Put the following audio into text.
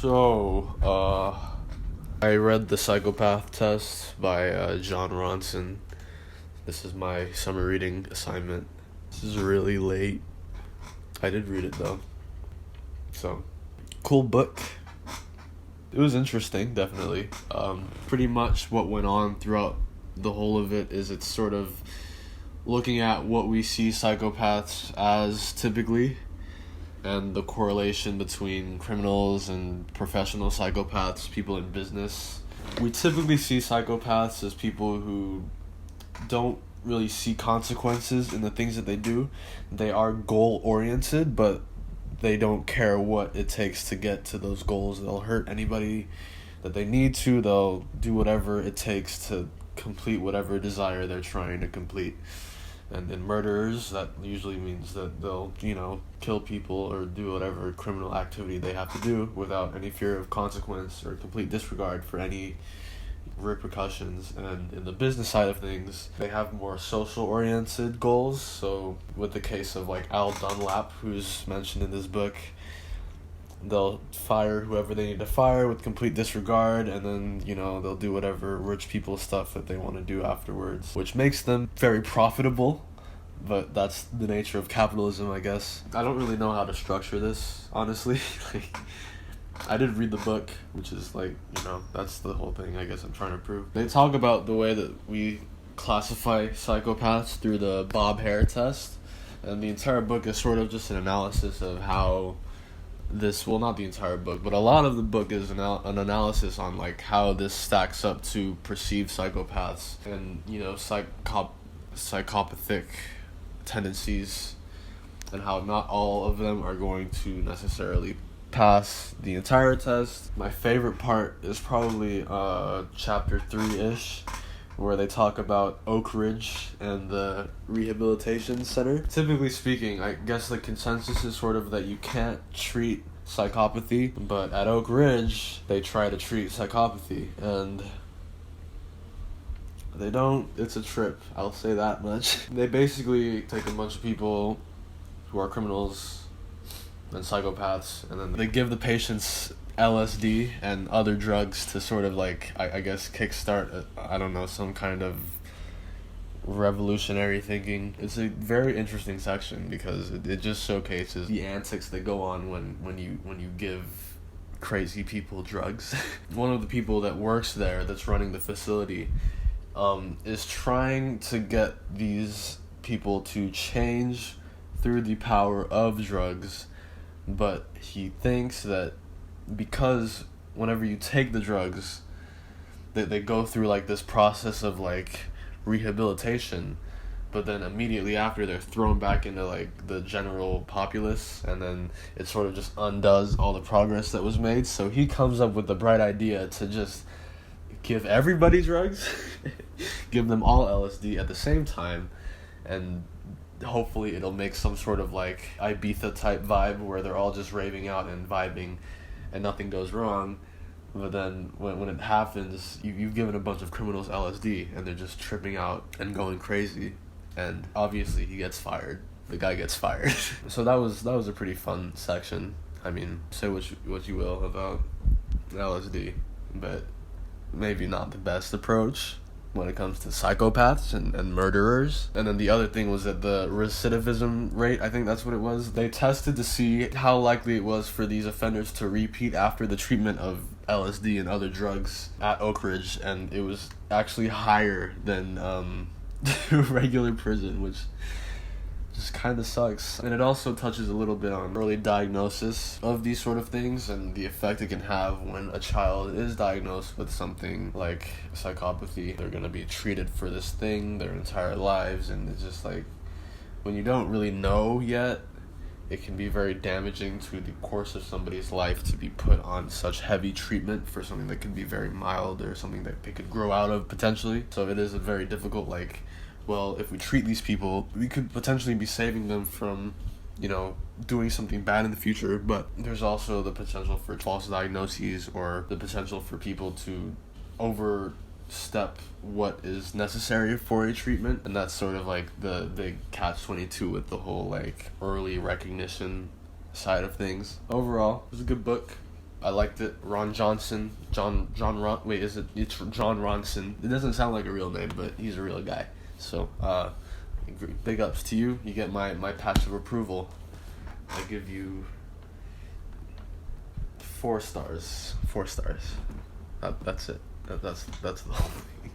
I read The Psychopath Test by Jon Ronson. This is my summer reading assignment. This is really late. I did read it though. So, cool book. It was interesting, definitely. Pretty much what went on throughout the whole of it is it's sort of looking at what we see psychopaths as typically, and the correlation between criminals and professional psychopaths, people in business. We typically see psychopaths as people who don't really see consequences in the things that they do. They are goal-oriented, but they don't care what it takes to get to those goals. They'll hurt anybody that they need to. They'll do whatever it takes to complete whatever desire they're trying to complete. And in murderers, that usually means that they'll, kill people or do whatever criminal activity they have to do without any fear of consequence or complete disregard for any repercussions. And in the business side of things, they have more social-oriented goals. So with the case of Al Dunlap, who's mentioned in this book, they'll fire whoever they need to fire with complete disregard, and then, they'll do whatever rich people stuff that they want to do afterwards, which makes them very profitable, but that's the nature of capitalism, I guess. I don't really know how to structure this, honestly. I did read the book, which is that's the whole thing I guess I'm trying to prove. They talk about the way that we classify psychopaths through the Bob Hare test, and the entire book is sort of just an analysis of how not the entire book, but a lot of the book is an analysis on how this stacks up to perceived psychopaths and psychopathic tendencies, and how not all of them are going to necessarily pass the entire test. My favorite part is probably chapter 3-ish, where they talk about Oak Ridge and the rehabilitation center. Typically speaking, I guess the consensus is sort of that you can't treat psychopathy, but at Oak Ridge, they try to treat psychopathy, and they don't. It's a trip, I'll say that much. They basically take a bunch of people who are criminals and psychopaths, and then they give the patients LSD and other drugs to sort of I guess kickstart some kind of revolutionary thinking. It's a very interesting section because it just showcases the antics that go on when you give crazy people drugs. One of the people that works there, that's running the facility, is trying to get these people to change through the power of drugs, but he thinks that because whenever you take the drugs, they go through this process of rehabilitation, but then immediately after they're thrown back into the general populace, and then it sort of just undoes all the progress that was made. So he comes up with the bright idea to just give everybody drugs, give them all LSD at the same time, and hopefully it'll make some sort of Ibiza type vibe where they're all just raving out and vibing and nothing goes wrong. But then when it happens, you've given a bunch of criminals LSD and they're just tripping out and going crazy, and obviously he gets fired. The guy gets fired. So that was a pretty fun section. I mean, say what you will about LSD, but maybe not the best approach when it comes to psychopaths and murderers. And then the other thing was that the recidivism rate, I think that's what it was. They tested to see how likely it was for these offenders to repeat after the treatment of LSD and other drugs at Oak Ridge, and it was actually higher than regular prison, which just kind of sucks. And it also touches a little bit on early diagnosis of these sort of things and the effect it can have when a child is diagnosed with something like psychopathy. They're going to be treated for this thing their entire lives, and it's just when you don't really know yet, it can be very damaging to the course of somebody's life to be put on such heavy treatment for something that could be very mild or something that they could grow out of potentially. So it is a very difficult if we treat these people, we could potentially be saving them from, doing something bad in the future, but there's also the potential for false diagnoses or the potential for people to overstep what is necessary for a treatment, and that's sort of the big catch-22 with the whole early recognition side of things. Overall, it was a good book. I liked it. It's Jon Ronson. It doesn't sound like a real name, but he's a real guy. So, big ups to you. You get my patch of approval. I give you 4 stars. 4 stars. That's it. That's the whole thing.